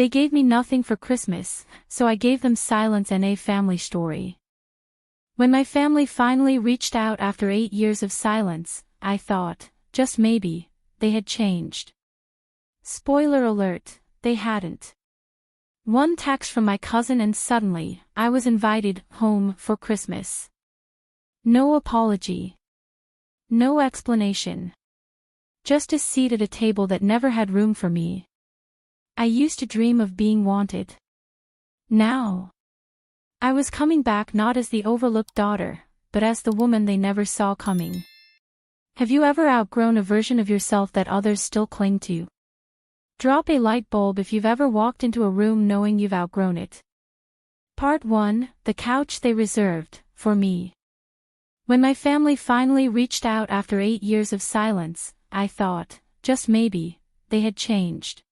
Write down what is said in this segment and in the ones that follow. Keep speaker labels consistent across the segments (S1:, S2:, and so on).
S1: They gave me nothing for Christmas, so I gave them silence and a family story. When my family finally reached out after 8 years of silence, I thought, just maybe, they had changed. Spoiler alert, they hadn't. One text from my cousin and suddenly, I was invited home for Christmas. No apology. No explanation. Just a seat at a table that never had room for me. I used to dream of being wanted. Now, I was coming back not as the overlooked daughter, but as the woman they never saw coming. Have you ever outgrown a version of yourself that others still cling to? Drop a light bulb if you've ever walked into a room knowing you've outgrown it. Part 1, The Couch They Reserved, for me. When my family finally reached out after 8 years of silence, I thought, just maybe, they had changed.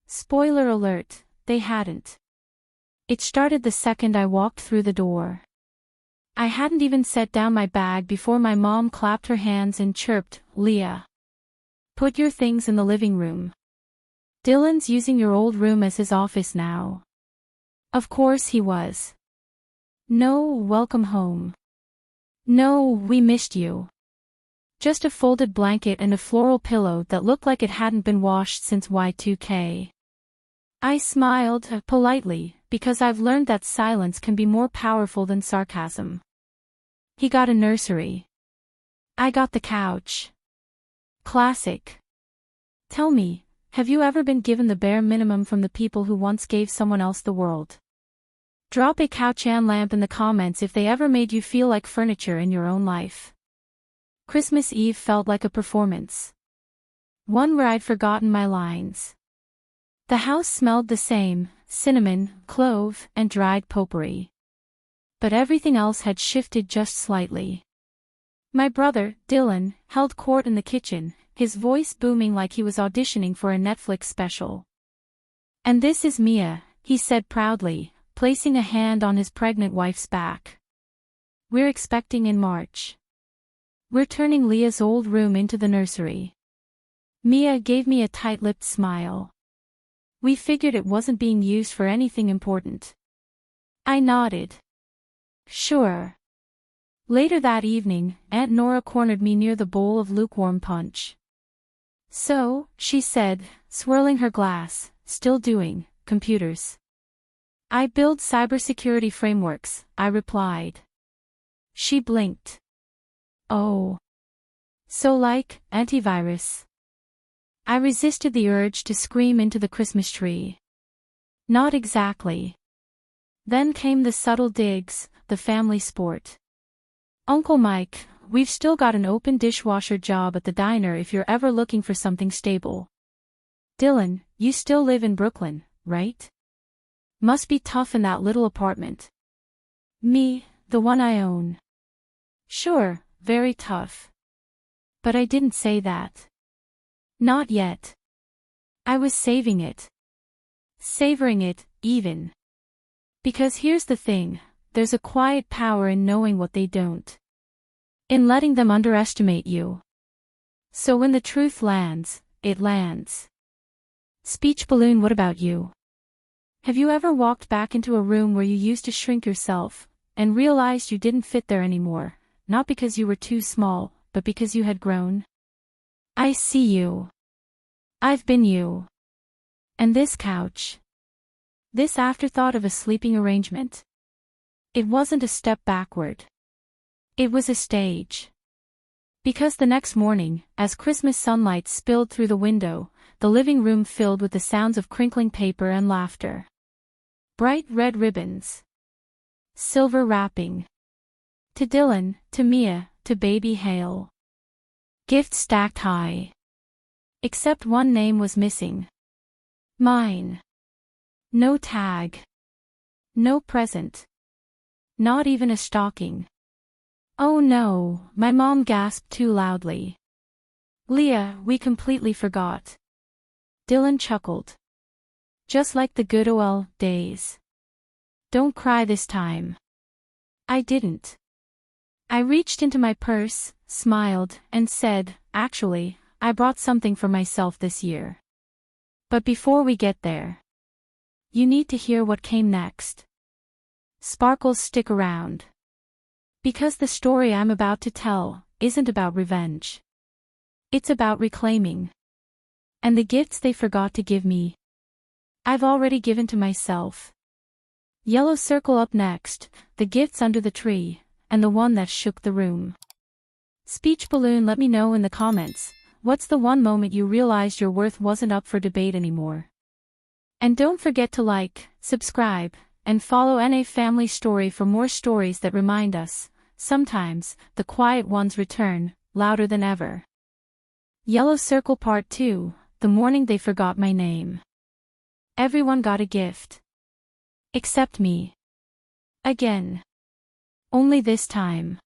S1: Spoiler alert, they hadn't. It started the second I walked through the door. I hadn't even set down my bag before my mom clapped her hands and chirped, "Leah, put your things in the living room. Dylan's using your old room as his office now." Of course he was. No welcome home. No we missed you. Just a folded blanket and a floral pillow that looked like it hadn't been washed since Y2K. I smiled, politely, because I've learned that silence can be more powerful than sarcasm. He got a nursery. I got the couch. Classic. Tell me, have you ever been given the bare minimum from the people who once gave someone else the world? Drop a couch and lamp in the comments if they ever made you feel like furniture in your own life. Christmas Eve felt like a performance. One where I'd forgotten my lines. The house smelled the same, cinnamon, clove, and dried potpourri. But everything else had shifted just slightly. My brother, Dylan, held court in the kitchen, his voice booming like he was auditioning for a Netflix special. "And this is Mia," he said proudly, placing a hand on his pregnant wife's back. "We're expecting in March. We're turning Leah's old room into the nursery." Mia gave me a tight-lipped smile. "We figured it wasn't being used for anything important." I nodded. "Sure." Later that evening, Aunt Nora cornered me near the bowl of lukewarm punch. "So," she said, swirling her glass, "still doing computers?" "I build cybersecurity frameworks," I replied. She blinked. "Oh. So like, antivirus?" I resisted the urge to scream into the Christmas tree. "Not exactly." Then came the subtle digs, the family sport. "Uncle Mike, we've still got an open dishwasher job at the diner if you're ever looking for something stable." "Dylan, you still live in Brooklyn, right? Must be tough in that little apartment." "Me, the one I own." "Sure, very tough." But I didn't say that. Not yet. I was saving it. Savoring it, even. Because here's the thing, there's a quiet power in knowing what they don't. In letting them underestimate you. So when the truth lands, it lands. Speech balloon. What about you? Have you ever walked back into a room where you used to shrink yourself, and realized you didn't fit there anymore, not because you were too small, but because you had grown? I see you. I've been you. And this couch. This afterthought of a sleeping arrangement. It wasn't a step backward. It was a stage. Because the next morning, as Christmas sunlight spilled through the window, the living room filled with the sounds of crinkling paper and laughter. Bright red ribbons. Silver wrapping. To Dylan, to Mia, to baby Hale. Gifts stacked high. Except one name was missing. Mine. No tag. No present. Not even a stocking. "Oh no," my mom gasped too loudly. "Leah, we completely forgot." Dylan chuckled. "Just like the good old days. Don't cry this time." I didn't. I reached into my purse, smiled, and said, "Actually, I brought something for myself this year. But before we get there, You need to hear what came next. Sparkles, stick around. Because the story I'm about to tell isn't about revenge. It's about reclaiming. And the gifts they forgot to give me, I've already given to myself. Yellow circle up next, the gifts under the tree, and the one that shook the room. Speech balloon, let me know in the comments, what's the one moment you realized your worth wasn't up for debate anymore? And don't forget to like, subscribe, and follow NA Family Story for more stories that remind us, sometimes, the quiet ones return, louder than ever. Yellow circle part 2, the morning they forgot my name. Everyone got a gift. Except me. Again. Only this time.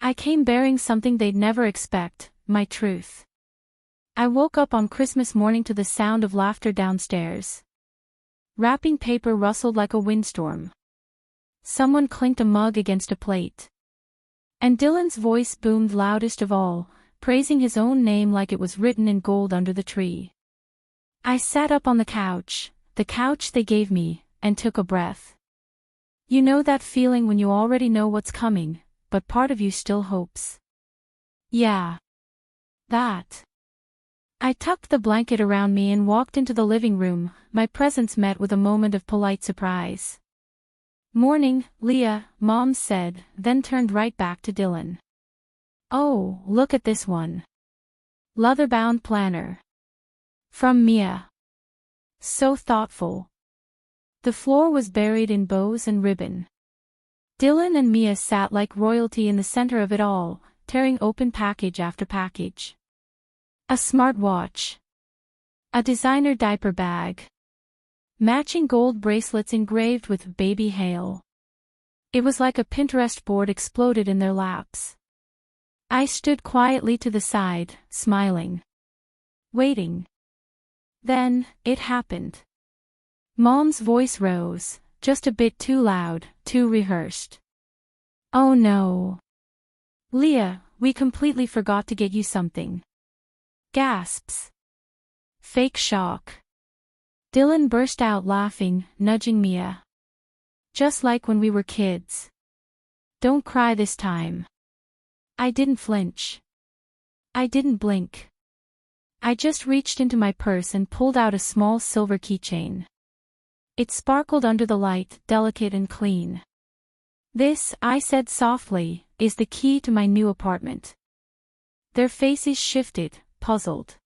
S1: I came bearing something they'd never expect, my truth. I woke up on Christmas morning to the sound of laughter downstairs. Wrapping paper rustled like a windstorm. Someone clinked a mug against a plate. And Dylan's voice boomed loudest of all, praising his own name like it was written in gold under the tree. I sat up on the couch they gave me, and took a breath. You know that feeling when you already know what's coming, but part of you still hopes. Yeah. That. I tucked the blanket around me and walked into the living room, my presence met with a moment of polite surprise. Morning, Leah, Mom said, then turned right back to Dylan. Oh, look at this one. Leather-bound planner. From Mia. So thoughtful. The floor was buried in bows and ribbon. Dylan and Mia sat like royalty in the center of it all, tearing open package after package. A smartwatch. A designer diaper bag. Matching gold bracelets engraved with Baby Hale. It was like a Pinterest board exploded in their laps. I stood quietly to the side, smiling. Waiting. Then, it happened. Mom's voice rose, just a bit too loud, too rehearsed. Oh no. Leah, we completely forgot to get you something. Gasps. Fake shock. Dylan burst out laughing, nudging Mia. Just like when we were kids. Don't cry this time. I didn't flinch. I didn't blink. I just reached into my purse and pulled out a small silver keychain. It sparkled under the light, delicate and clean. This, I said softly, is the key to my new apartment. Their faces shifted, puzzled.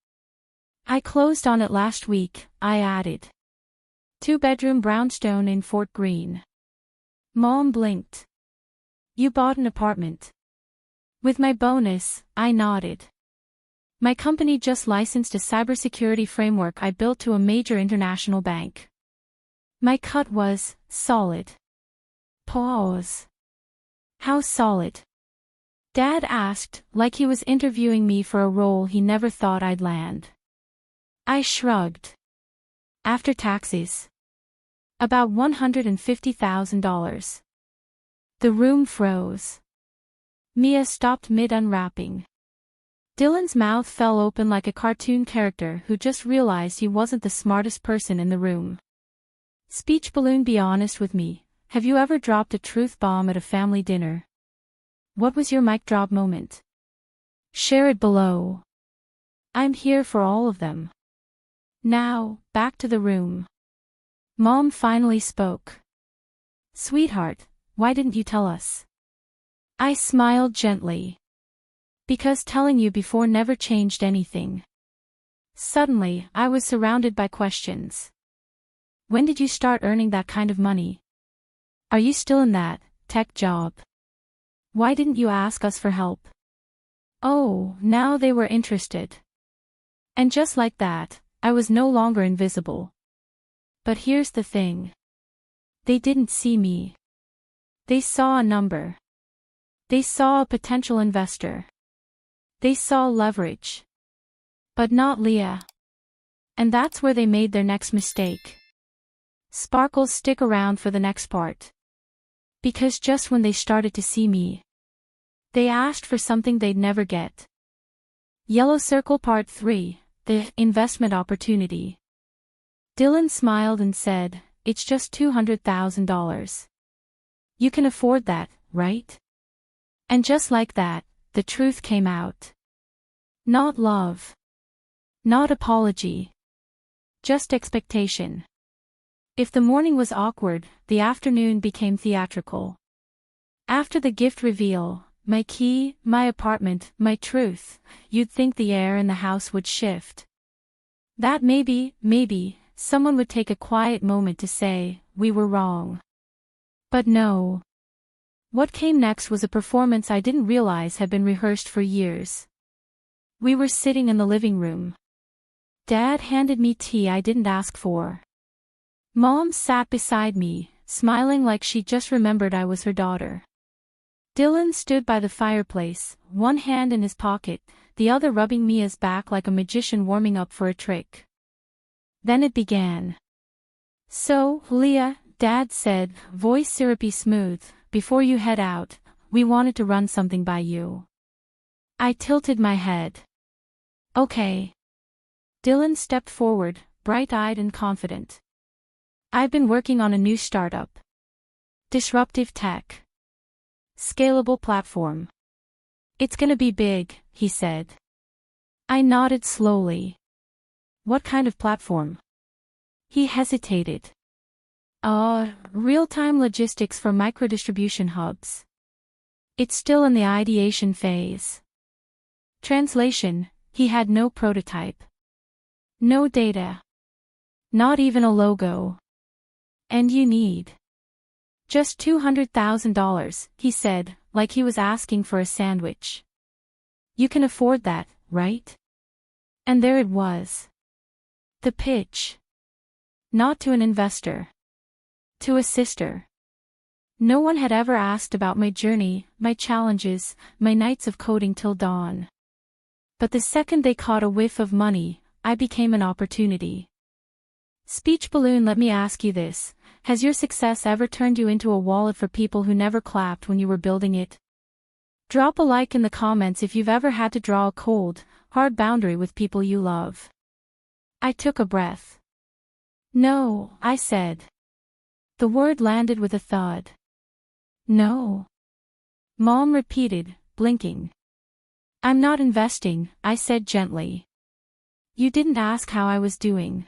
S1: I closed on it last week, I added. 2-bedroom brownstone in Fort Greene. Mom blinked. You bought an apartment. With my bonus, I nodded. My company just licensed a cybersecurity framework I built to a major international bank. My cut was solid. Pause. How solid? Dad asked, like he was interviewing me for a role he never thought I'd land. I shrugged. After taxes. About $150,000. The room froze. Mia stopped mid-unwrapping. Dylan's mouth fell open like a cartoon character who just realized he wasn't the smartest person in the room. Speech balloon, be honest with me, have you ever dropped a truth bomb at a family dinner? What was your mic drop moment? Share it below. I'm here for all of them. Now, back to the room. Mom finally spoke. Sweetheart, why didn't you tell us? I smiled gently. Because telling you before never changed anything. Suddenly, I was surrounded by questions. When did you start earning that kind of money? Are you still in that tech job? Why didn't you ask us for help? Oh, now they were interested. And just like that, I was no longer invisible. But here's the thing. They didn't see me. They saw a number. They saw a potential investor. They saw leverage. But not Leah. And that's where they made their next mistake. Sparkles, stick around for the next part. Because just when they started to see me, they asked for something they'd never get. Yellow circle part 3, the investment opportunity. Dylan smiled and said, it's just $200,000. You can afford that, right? And just like that, the truth came out. Not love. Not apology. Just expectation. If the morning was awkward, the afternoon became theatrical. After the gift reveal, my key, my apartment, my truth, you'd think the air in the house would shift. That maybe, someone would take a quiet moment to say, we were wrong. But no. What came next was a performance I didn't realize had been rehearsed for years. We were sitting in the living room. Dad handed me tea I didn't ask for. Mom sat beside me, smiling like she just remembered I was her daughter. Dylan stood by the fireplace, one hand in his pocket, the other rubbing Mia's back like a magician warming up for a trick. Then it began. So, Leah, Dad said, voice syrupy smooth, before you head out, we wanted to run something by you. I tilted my head. Okay. Dylan stepped forward, bright-eyed and confident. I've been working on a new startup. Disruptive tech. Scalable platform. It's gonna be big, he said. I nodded slowly. What kind of platform? He hesitated. Real-time logistics for microdistribution hubs. It's still in the ideation phase. Translation, he had no prototype. No data. Not even a logo. And you need. Just $200,000, he said, like he was asking for a sandwich. You can afford that, right? And there it was. The pitch. Not to an investor. To a sister. No one had ever asked about my journey, my challenges, my nights of coding till dawn. But the second they caught a whiff of money, I became an opportunity. Speech balloon, let me ask you this. Has your success ever turned you into a wallet for people who never clapped when you were building it? Drop a like in the comments if you've ever had to draw a cold, hard boundary with people you love. I took a breath. No, I said. The word landed with a thud. No. Mom repeated, blinking. I'm not investing, I said gently. You didn't ask how I was doing.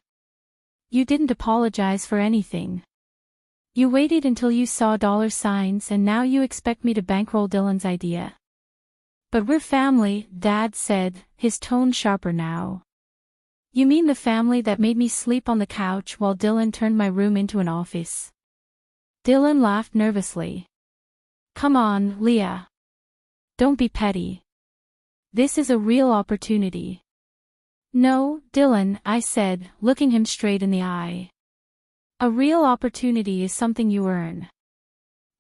S1: You didn't apologize for anything. You waited until you saw dollar signs and now you expect me to bankroll Dylan's idea. But we're family, Dad said, his tone sharper now. You mean the family that made me sleep on the couch while Dylan turned my room into an office? Dylan laughed nervously. Come on, Leah. Don't be petty. This is a real opportunity. No, Dylan, I said, looking him straight in the eye. A real opportunity is something you earn.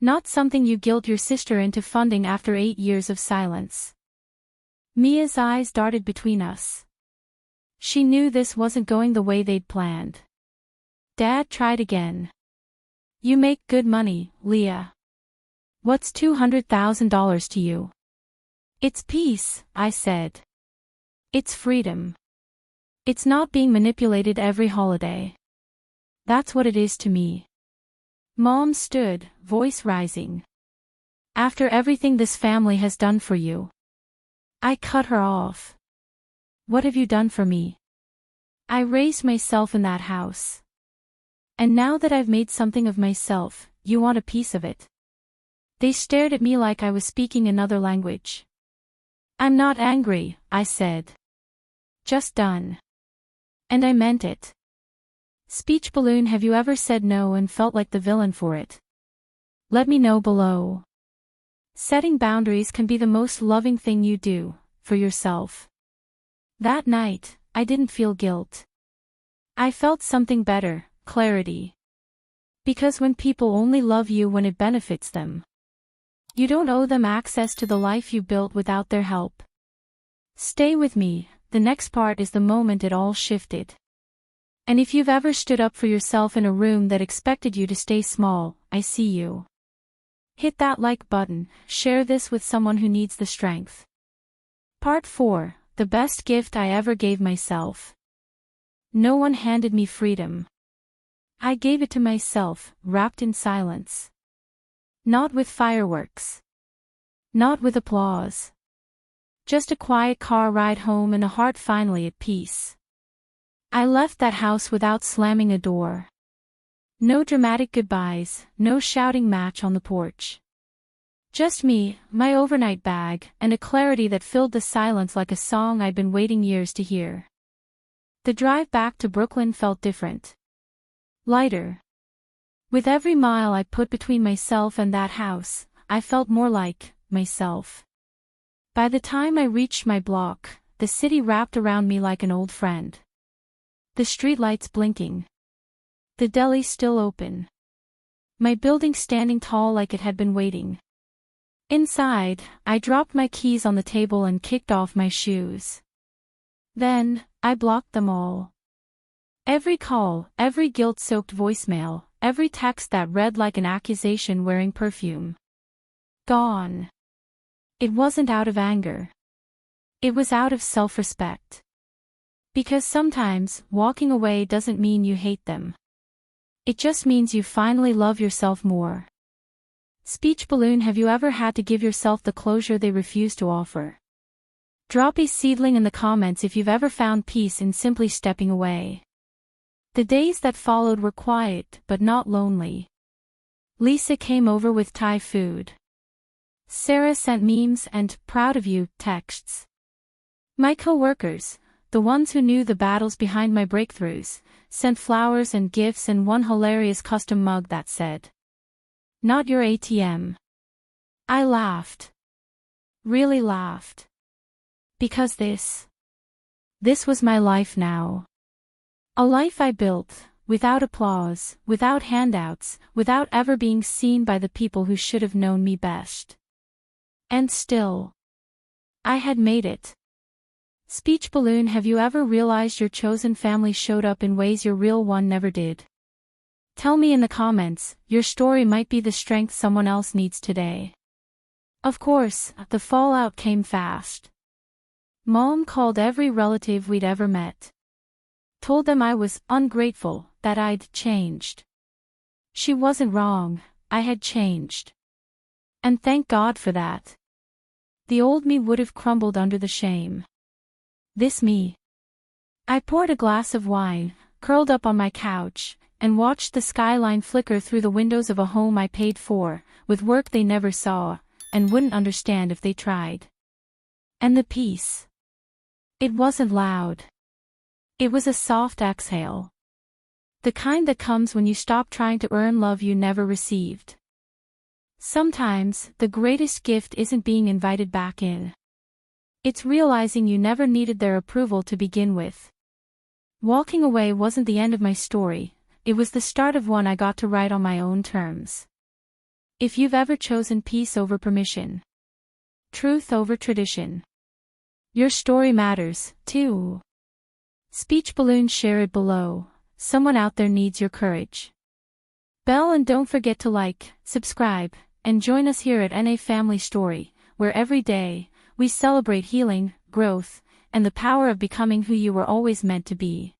S1: Not something you guilt your sister into funding after 8 years of silence. Mia's eyes darted between us. She knew this wasn't going the way they'd planned. Dad tried again. You make good money, Leah. What's $200,000 to you? It's peace, I said. It's freedom. It's not being manipulated every holiday. That's what it is to me. Mom stood, voice rising. After everything this family has done for you. I cut her off. What have you done for me? I raised myself in that house. And now that I've made something of myself, you want a piece of it. They stared at me like I was speaking another language. I'm not angry, I said. Just done. And I meant it. Speech balloon, have you ever said no and felt like the villain for it? Let me know below. Setting boundaries can be the most loving thing you do, for yourself. That night, I didn't feel guilt. I felt something better, clarity. Because when people only love you when it benefits them, you don't owe them access to the life you built without their help. Stay with me, the next part is the moment it all shifted. And if you've ever stood up for yourself in a room that expected you to stay small, I see you. Hit that like button, share this with someone who needs the strength. Part 4, the best gift I ever gave myself. No one handed me freedom. I gave it to myself, wrapped in silence. Not with fireworks. Not with applause. Just a quiet car ride home and a heart finally at peace. I left that house without slamming a door. No dramatic goodbyes, no shouting match on the porch. Just me, my overnight bag, and a clarity that filled the silence like a song I'd been waiting years to hear. The drive back to Brooklyn felt different. Lighter. With every mile I put between myself and that house, I felt more like myself. By the time I reached my block, the city wrapped around me like an old friend. The streetlights blinking. The deli still open. My building standing tall like it had been waiting. Inside, I dropped my keys on the table and kicked off my shoes. Then, I blocked them all. Every call, every guilt-soaked voicemail, every text that read like an accusation wearing perfume. Gone. It wasn't out of anger. It was out of self-respect. Because sometimes, walking away doesn't mean you hate them. It just means you finally love yourself more. Speech balloon. Have you ever had to give yourself the closure they refuse to offer? Drop a seedling in the comments if you've ever found peace in simply stepping away. The days that followed were quiet, but not lonely. Lisa came over with Thai food. Sarah sent memes and "proud of you" texts. My co-workers, the ones who knew the battles behind my breakthroughs, sent flowers and gifts and one hilarious custom mug that said, "Not your ATM." I laughed. Really laughed. Because this was my life now. A life I built, without applause, without handouts, without ever being seen by the people who should have known me best. And still, I had made it. Speech balloon. Have you ever realized your chosen family showed up in ways your real one never did? Tell me in the comments, your story might be the strength someone else needs today. Of course, the fallout came fast. Mom called every relative we'd ever met. Told them I was ungrateful, that I'd changed. She wasn't wrong, I had changed. And thank God for that. The old me would have crumbled under the shame. This me. I poured a glass of wine, curled up on my couch, and watched the skyline flicker through the windows of a home I paid for, with work they never saw, and wouldn't understand if they tried. And the peace. It wasn't loud. It was a soft exhale. The kind that comes when you stop trying to earn love you never received. Sometimes, the greatest gift isn't being invited back in. It's realizing you never needed their approval to begin with. Walking away wasn't the end of my story, it was the start of one I got to write on my own terms. If you've ever chosen peace over permission, truth over tradition, your story matters, too. Speech balloon. Share it below. Someone out there needs your courage. Bell, and don't forget to like, subscribe, and join us here at NA Family Story, where every day, we celebrate healing, growth, and the power of becoming who you were always meant to be.